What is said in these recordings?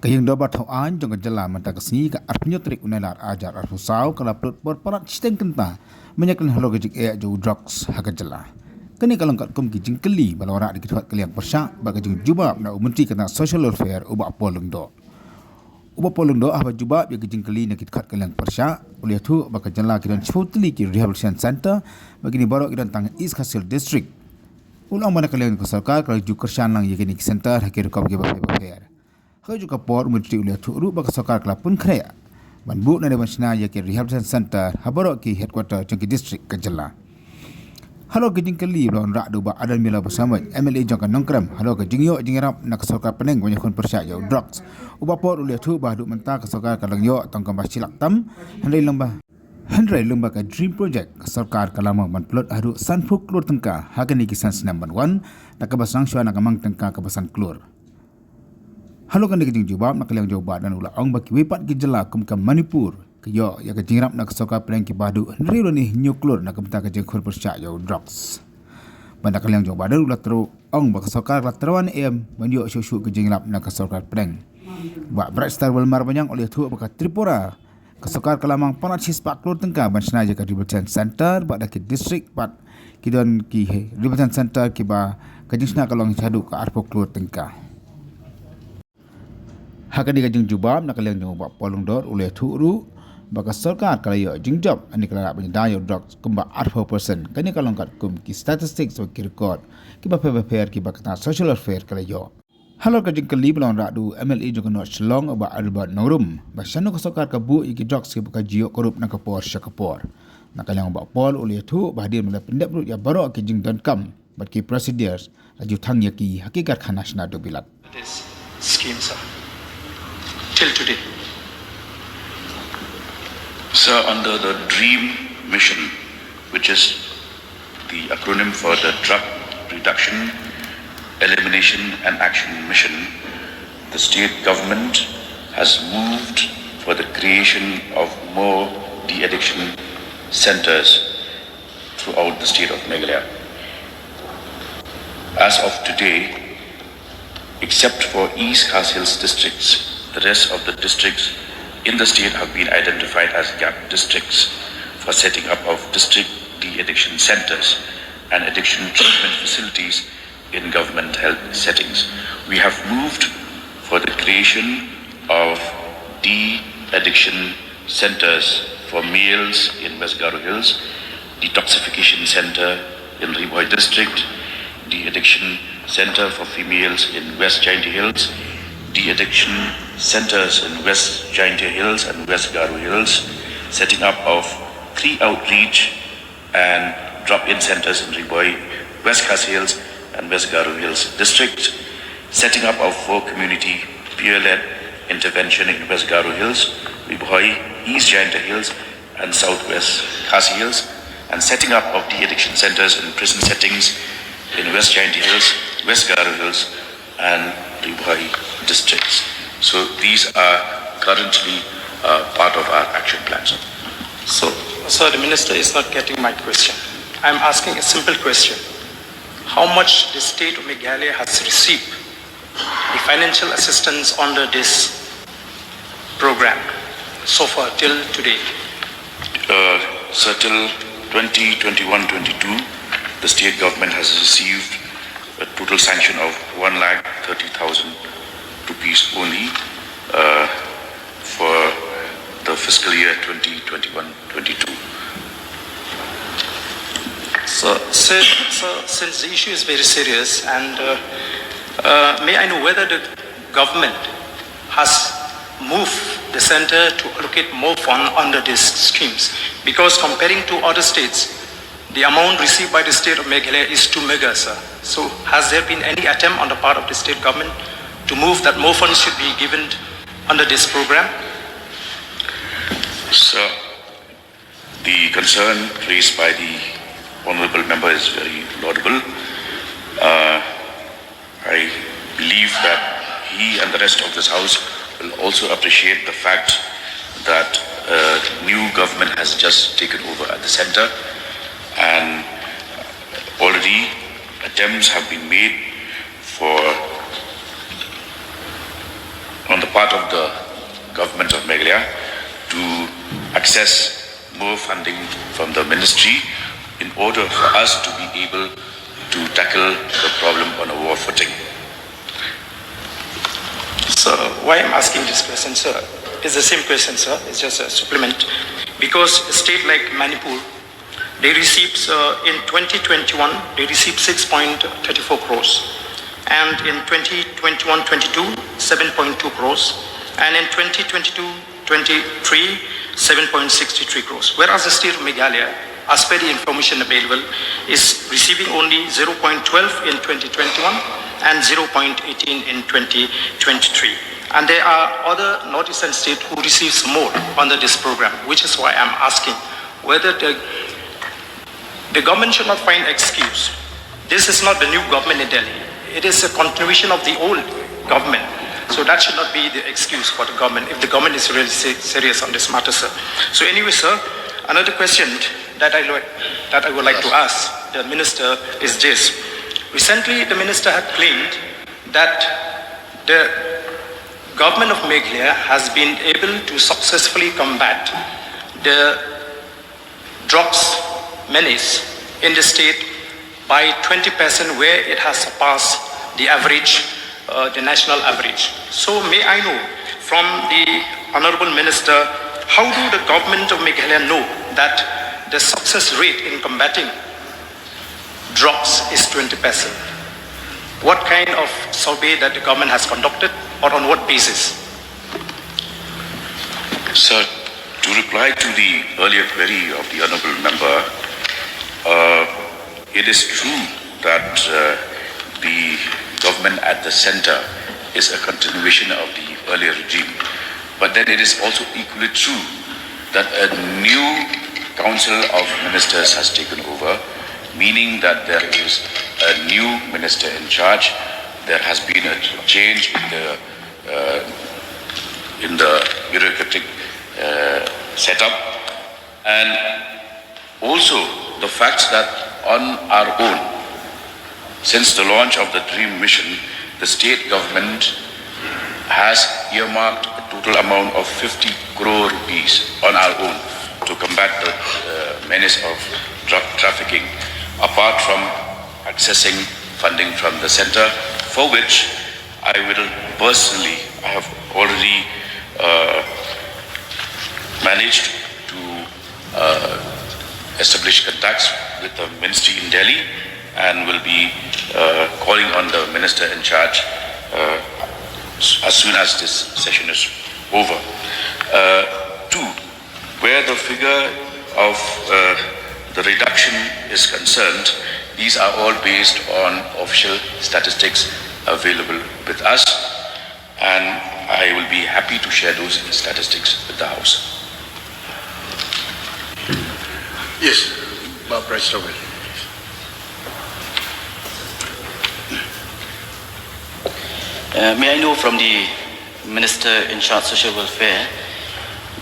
Kayang doba tau an jong jala mata kesni ka arpnyo trik unelar ajar arfusau kala plot parat citeng kenta menyakan halo gejik jo drugs haga jala. Kini kalau kat kum kijing keli balora di kitwat kaliang persyak bagi jung jubab na menteri kena social welfare ubak polung do. Ubak polung do apa jubab ya kijing keli na kitwat kaliang persyak oleh tu bagi jala kidan chutli ki rehabilitation center bagi ni barok kidan tang East Khasil district. Ulang mana kaliang ko sarkar kalau juk kersan lang ya kini center hakir kau bagi welfare. Kau juga por menteri oleh tu ru bagi sarkar kelapun kaya. Banbu na dewan sina ya ki rehabilitation center habarok ki headquarter jong ki district ke jala. Halo kejing keli belon rak doba adan mila bersama MLA jangka nongkram. Halo kejing yo jingirap nak kesokar peneng banyak kon persyak yo drugs. Uba pot oleh tu bahdu mentah kesokar kalang yo tongkam basilak tam handai lembah ka dream project kesokar kalama man plot hadu sanfuk klur tengka hakani kisan senam banwan nak kebasang syua nak amang tengka kebasan klur. Halo kan kejing jubab nak kaliang jawab dan ulah ong baki wepat ki jela kum Manipur. Kyo ya kejing rap nak soka prank ki badu nri ni nyuklur nak kemta kejing khur persyak yo drugs. Banda kaliang jawab dan ulah teru ong bak soka laterawan banyo syusyu kejing rap nak soka prank. Ba bright star walmar banyang oleh tu bak Tripura. Kesokar kelamang panat sis pak klur tengka ban senaja ka rehabilitation center bak dak district pat kidon ki rehabilitation center ki ba kejing sna kalong chadu ka arpo klur tengka. Hakani kajing jubab nak kaliang jawab polong dor oleh tu ru baka sarkar kala yo jingjab ani kala banya yo drugs kumba 4% kani kalong kat kum ki statistics o ki record ki ba fair ki ba kata social welfare kala yo halo ka jing kali belon radu MLA jong no chlong ba arba norum ba shanu ka sarkar ka bu ki drugs ki ba jiyo korup na ka por syakapor nak kalang ba pol oleh tu ba hadir mala pendap ru ya baro ki jing don kam ba ki procedures aju thang ya ki hakikat khanas na do bilat this scheme sir till today. Sir, under the DREAM mission, which is the acronym for the Drug Reduction, Elimination and Action Mission, the state government has moved for the creation of more de-addiction centers throughout the state of Meghalaya. As of today, except for East Khasil's districts, the rest of the districts in the state have been identified as gap districts for setting up of district de-addiction centers and addiction treatment facilities in government health settings. We have moved for the creation of de-addiction centers for males in West Garo Hills, detoxification center in Riboy district, de-addiction center for females in West Jaintia Hills, de-addiction centers in West Jaintia Hills and West Garo Hills, setting up of 3 outreach and drop-in centers in Riboy, West Khas Hills and West Garo Hills district, setting up of 4 community peer-led intervention in West Garo Hills, Riboy, East Jaintia Hills and Southwest Khas Hills, and setting up of de-addiction centers in prison settings in West Jaintia Hills, West Garo Hills and Riboy districts. So these are currently part of our action plans. So, sir, the minister is not getting my question. I'm asking a simple question. How much the state of Meghalaya has received the financial assistance under this program so far till today? So till 2021-22, the state government has received a total sanction of 1,30,000 rupees only for the fiscal year 2021-22. So, since the issue is very serious, and may I know whether the government has moved the center to allocate more fund under these schemes? Because comparing to other states, the amount received by the state of Meghalaya is too meager, sir. So has there been any attempt on the part of the state government to move that more funds should be given under this program? Sir, the concern raised by the honorable member is very laudable. I believe that he and the rest of this house will also appreciate the fact that new government has just taken over at the center, and already attempts have been made for on the part of the government of Meghalaya to access more funding from the ministry in order for us to be able to tackle the problem on a war footing. So why I'm asking this question, sir, is the same question, sir. It's just a supplement. Because a state like Manipur, they received, in 2021, they received 6.34 crores. And in 2021-22, 7.2 crores. And in 2022-23, 7.63 crores. Whereas the state of Meghalaya, as per the information available, is receiving only 0.12 in 2021 and 0.18 in 2023. And there are other northeastern states who receives more under this program, which is why I'm asking whether the government should not find excuse. This is not the new government in Delhi. It is a continuation of the old government. So that should not be the excuse for the government, if the government is really serious on this matter, sir. So anyway, sir, another question that I would like to ask the minister is this. Recently, the minister had claimed that the government of Meghalaya has been able to successfully combat the drugs menace in the state by 20%, where it has surpassed the average, the national average. So may I know from the Honorable Minister, how do the government of Meghalaya know that the success rate in combating drugs is 20%? What kind of survey that the government has conducted, or on what basis? Sir, to reply to the earlier query of the Honourable Member, it is true that the government at the centre is a continuation of the earlier regime. But then it is also equally true that a new council of ministers has taken over, meaning that there is a new minister in charge. There has been a change in the bureaucratic setup, and also the fact that on our own, since the launch of the DREAM mission, the state government has earmarked a total amount of 50 crore rupees on our own to combat the menace of drug trafficking, apart from accessing funding from the center, for which I have already managed to establish contacts with the ministry in Delhi, and will be calling on the minister in charge as soon as this session is over. Two, where the figure of the reduction is concerned, these are all based on official statistics available with us, and I will be happy to share those statistics with the House. Yes, Barbara Stowell. May I know from the Minister in charge of Social Welfare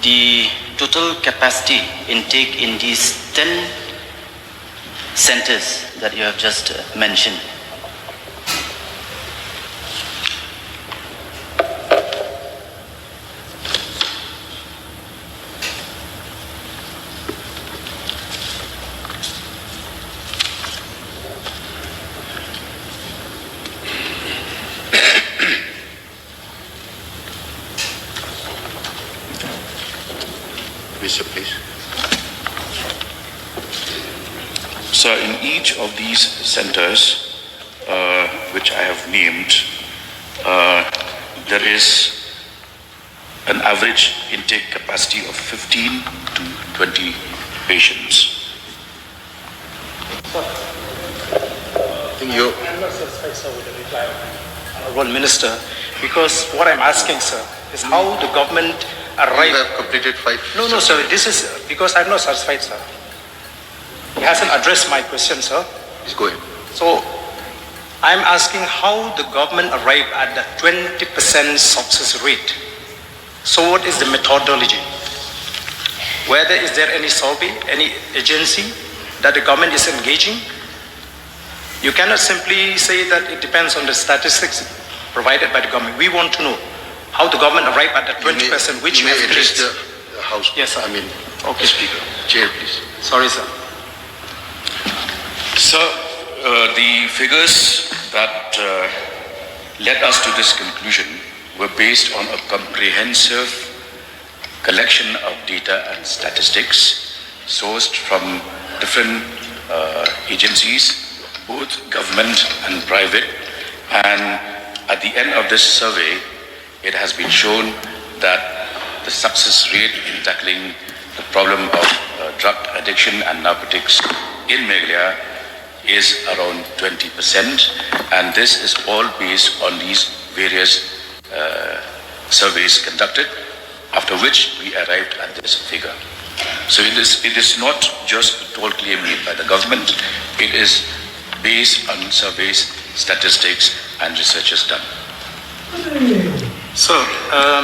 the total capacity intake in these 10 centers that you have just mentioned? Please. So in each of these centers, which I have named, there is an average intake capacity of 15 to 20 patients. I'm not satisfied, sir, with the reply of Honorable Minister, because what I'm asking, sir, is how the government arrived. You have completed 5. No, sir, this is because I'm not satisfied, sir. He hasn't addressed my question, sir. Please go ahead. So, I'm asking how the government arrived at the 20% success rate. So what is the methodology? Whether is there any survey, any agency that the government is engaging? You cannot simply say that it depends on the statistics provided by the government. We want to know how the government arrived at the 20%, which you may has address placed. the House. Yes, sir. I mean, Okay. Speaker. Chair, please. Sorry, sir. So, the figures that led us to this conclusion were based on a comprehensive collection of data and statistics sourced from different agencies, both government and private. And at the end of this survey, it has been shown that the success rate in tackling the problem of drug addiction and narcotics in Meghalaya is around 20%, and this is all based on these various surveys conducted, after which we arrived at this figure. So it is not just a tall claim made by the government, it is based on surveys, statistics and researches done. Sir,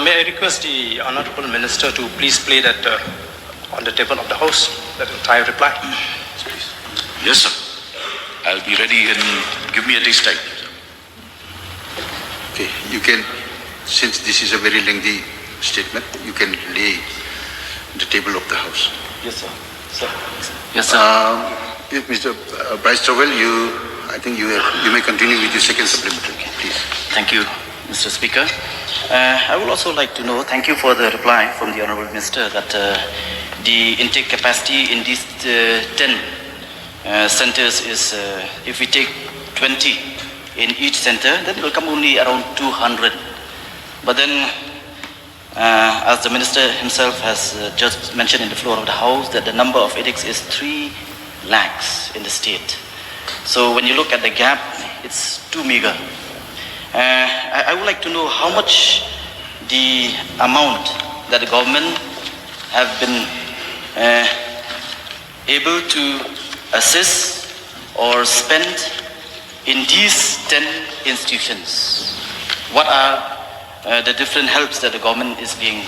may I request the Honorable Minister to please play that on the table of the House, that entire reply? Please. Yes, sir. I'll be ready in, give me a day's time. Okay, you can, since this is a very lengthy statement, you can lay the table of the House. Yes, sir. Yes, sir. If Mr. Bryce Trowell, I think you may continue with your second supplementary, please. Thank you, Mr. Speaker. I would also like to know, thank you for the reply from the Honourable Minister that the intake capacity in these 10 centres is, if we take 20 in each centre, then it will come only around 200. But then, as the Minister himself has just mentioned in the floor of the House, that the number of addicts is 3 lakhs in the state. So when you look at the gap, it's too meager. I would like to know how much the amount that the government have been able to assist or spend in these 10 institutions. What are the different helps that the government is being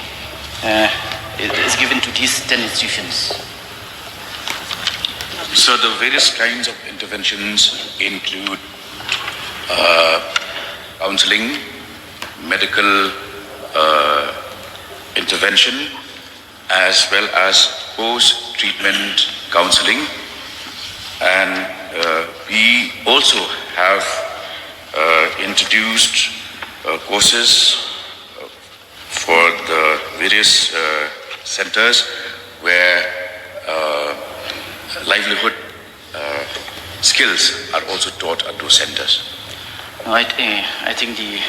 is given to these 10 institutions? So the various kinds of interventions include counseling, medical intervention, as well as post-treatment counseling. And we also have introduced courses for the various centers where livelihood skills are also taught at those centers. I think the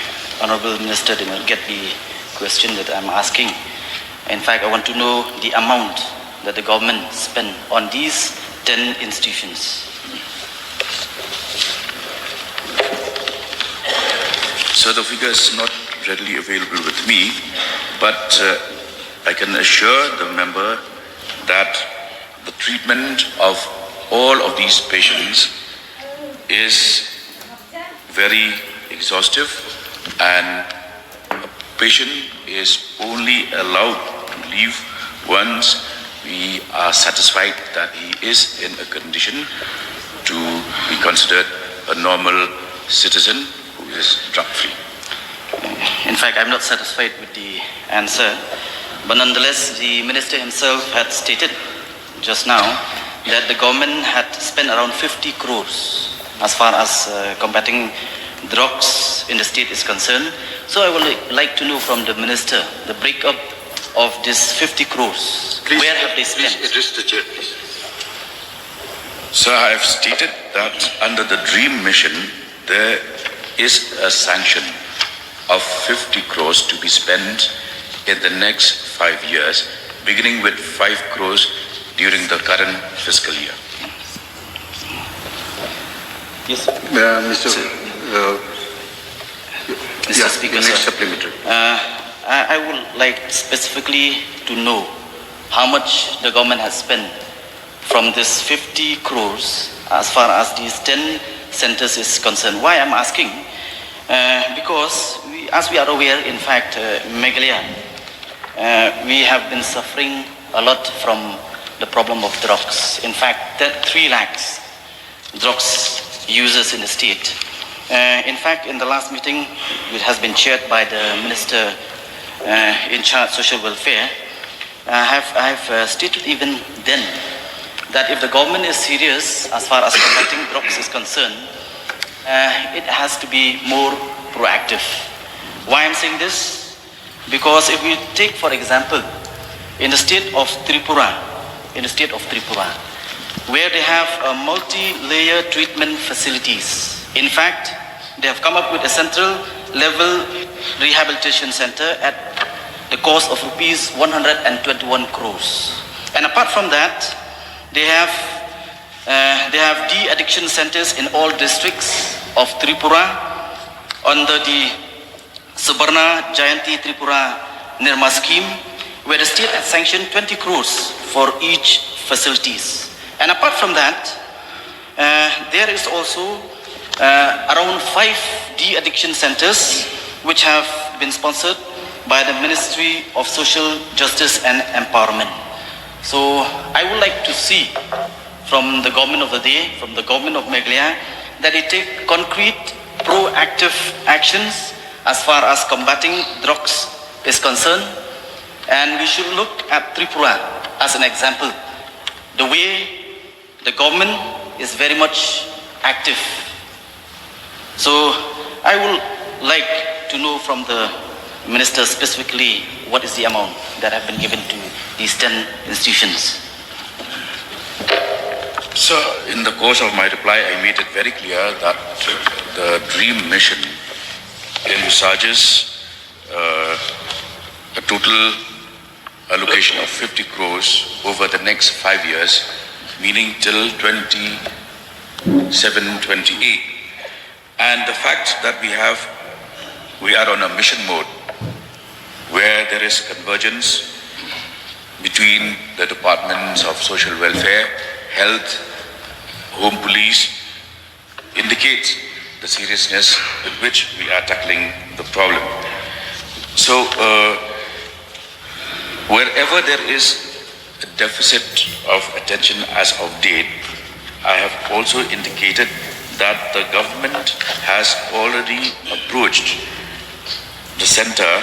Honourable Minister did not get the question that I'm asking. In fact, I want to know the amount that the government spent on these 10 institutions. So the figure is not readily available with me, but I can assure the member that the treatment of all of these patients is very exhaustive, and a patient is only allowed to leave once we are satisfied that he is in a condition to be considered a normal citizen who is drug-free. In fact, I'm not satisfied with the answer, but nonetheless, the Minister himself had stated just now that the government had spent around 50 crores as far as combating drugs in the state is concerned. So I would like to know from the Minister the breakup of this 50 crores. Please, Where have they spent? Please address the chair, please. So I have stated that under the DREAM mission, there is a sanction of 50 crores to be spent in the next 5 years, beginning with 5 crores during the current fiscal year. Yes, sir. Mr. Speaker, the next sir. supplementary. I would like specifically to know how much the government has spent from this 50 crores as far as these 10 centers is concerned. Why I'm asking? Because as we are aware, in fact, Meghalaya, we have been suffering a lot from the problem of drugs. In fact, 3 lakhs drugs users in the state. In fact, in the last meeting, which has been chaired by the Minister in charge social welfare, I have stated even then that if the government is serious as far as combating drugs is concerned, it has to be more proactive. Why I'm saying this? Because if we take, for example, in the state of Tripura, where they have multi-layer treatment facilities. In fact, they have come up with a central level rehabilitation center at the cost of rupees 121 crores. And apart from that, they have de-addiction centers in all districts of Tripura under the Subarna Jayanti Tripura Nirma scheme, where the state has sanctioned 20 crores for each facilities. And apart from that, there is also around 5 de-addiction centers which have been sponsored by the Ministry of Social Justice and Empowerment. So I would like to see from the government of the day, from the government of Meghalaya, that it take concrete, proactive actions as far as combating drugs is concerned. And we should look at Tripura as an example. The way the government is very much active. So I would like to know from the minister specifically what is the amount that have been given to these 10 institutions. So, in the course of my reply, I made it very clear that the DREAM mission envisages a total allocation of 50 crores over the next 5 years, meaning till 27-28. And the fact that we are on a mission mode where there is convergence between the departments of social welfare, health, home police, indicates the seriousness with which we are tackling the problem. So, wherever there is a deficit of attention as of date, I have also indicated that the government has already approached the center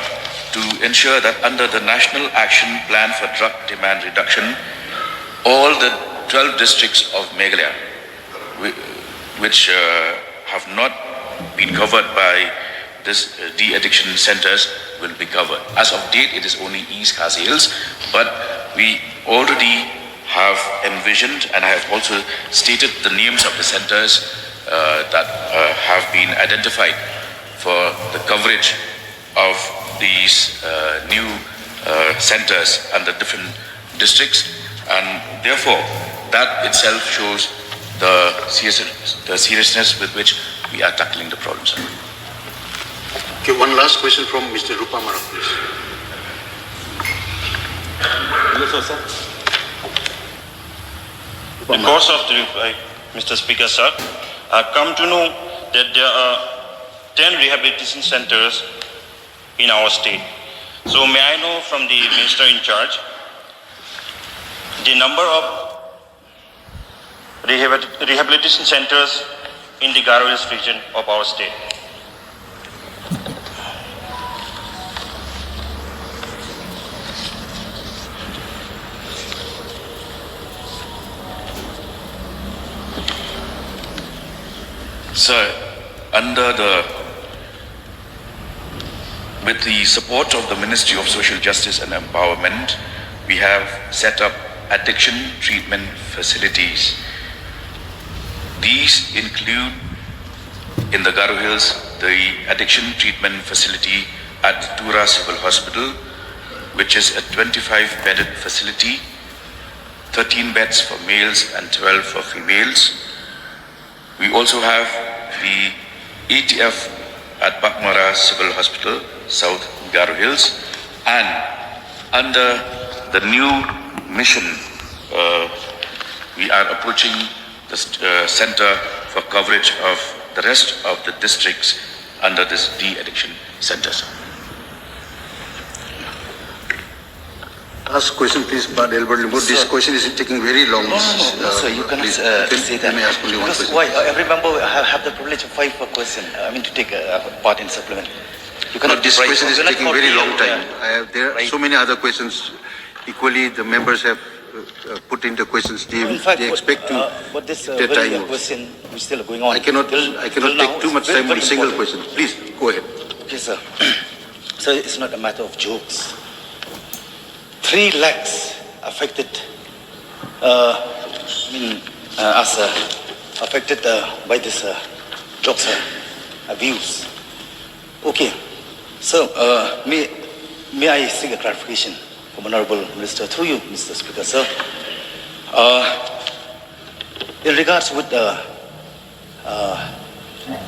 to ensure that under the National Action Plan for Drug Demand Reduction, all the 12 districts of Meghalaya, which have not been covered by this de-addiction centers, will be covered. As of date, it is only East Khasi Hills, but we already have envisioned, and I have also stated the names of the centers that have been identified for the coverage of these new centers under different districts, and therefore that itself shows the seriousness with which we are tackling the problems. Okay, one last question from Mr. Rupamara, please. In the course of the reply, Mr. Speaker, sir, I've come to know that there are 10 rehabilitation centers in our state. So may I know from the minister in charge the number of rehabilitation centers in the Garo Hills region of our state? Sir, with the support of the Ministry of Social Justice and Empowerment, we have set up addiction treatment facilities. These include, in the Garo Hills, the addiction treatment facility at the Tura Civil Hospital, which is a 25-bedded facility, 13 beds for males and 12 for females. We also have the ATF at Bakmara Civil Hospital, South Garo Hills, and under the new mission, we are approaching the center for coverage of the rest of the districts under this de-addiction centers. Last question, please, Bad Albert Limbo. This question is taking very long. No, sir, you cannot say that. Let me ask only one Because question. why? Every member have the privilege of 5 per question. To take part in supplement. You cannot This deprive- question is you cannot taking very long forfeit, time. There are right. so many other questions. Equally, the members have put in the questions. They expect to but this their very time. question is still going on. I cannot till take now, too it's much very, time on very a single important. question. Please, go ahead. Okay, sir. So it's not a matter of jokes. 3 lakhs affected, affected by this drugs abuse. Okay. So, may I seek a clarification from Honorable Minister through you, Mr. Speaker, sir. In regards with the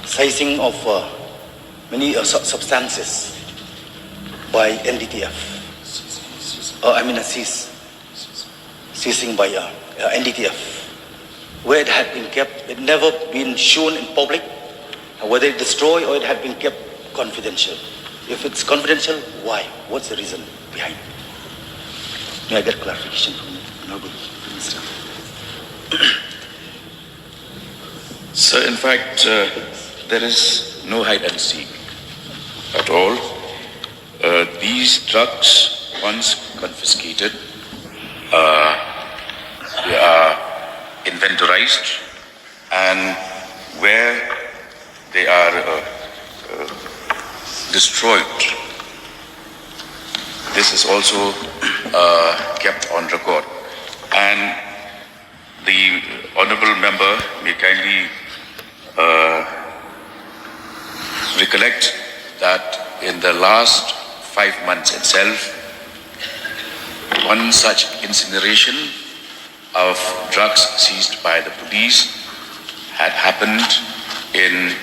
seizing of many substances by NDTF, seizing by NDTF, where it had been kept, it never been shown in public, whether it destroyed or it had been kept confidential. If it's confidential, why? What's the reason behind? May I get clarification from the Honorable Minister? So, in fact, there is no hide and seek at all. These drugs, once confiscated, they are inventorized, and where they are destroyed, this is also kept on record. And the honourable member may kindly recollect that in the last 5 months itself, one such incineration of drugs seized by the police had happened in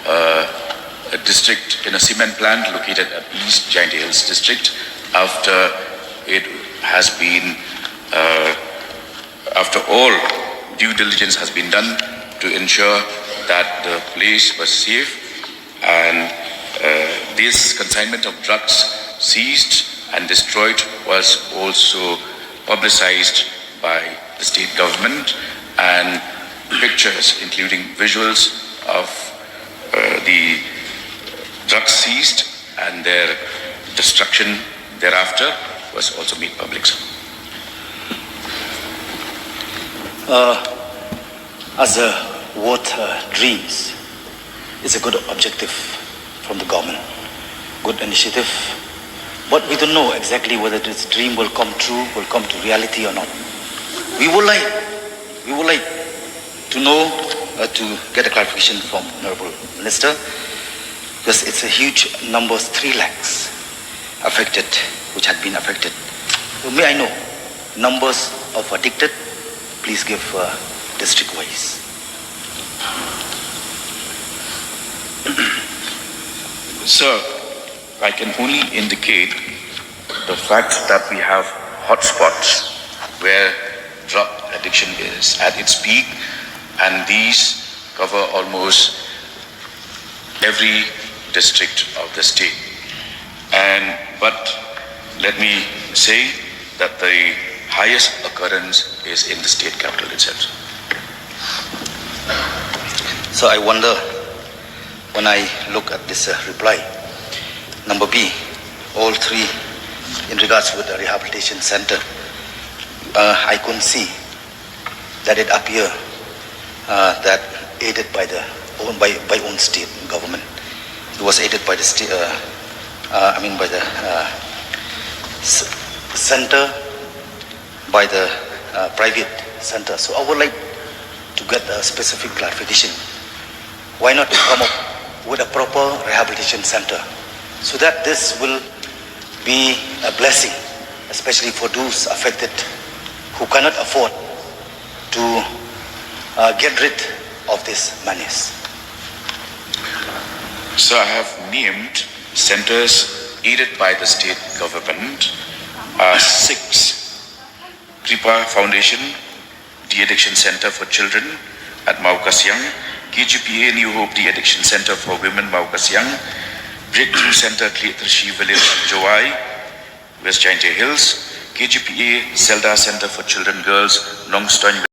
a district, in a cement plant located at East Giant Hills district, after it has been, after all due diligence has been done to ensure that the place was safe, and this consignment of drugs seized and destroyed was also publicized by the state government, and pictures including visuals of the drugs seized and their destruction thereafter was also made public. As what dreams is a good objective from the government, good initiative, but we don't know exactly whether this dream will come true, will come to reality or not. We would like to know, to get a clarification from Honorable Minister, because it's a huge number, 3 lakhs affected, which had been affected. So may I know numbers of addicted? Please give district-wise. Sir, I can only indicate the fact that we have hotspots where drug addiction is at its peak, and these cover almost every district of the state. But let me say that the highest occurrence is in the state capital itself. So I wonder, when I look at this reply, number B, all 3 in regards with the rehabilitation center, I couldn't see that it appear that aided by the by own state government. It was aided by the state, by the center, by the private center. So I would like to get a specific clarification. Why not come up with a proper rehabilitation center, so that this will be a blessing, especially for those affected who cannot afford to get rid of this menace. So I have named centers aided by the state government, 6. Kripa Foundation, De-Addiction Center for Children at Mau Kasiang, KGPA New Hope De-Addiction Center for Women Mau Kasiang, Breakthrough Center Kletershi Village Jowai, West Giant Hills, KGPA Zelda Center for Children Girls, Nongstoin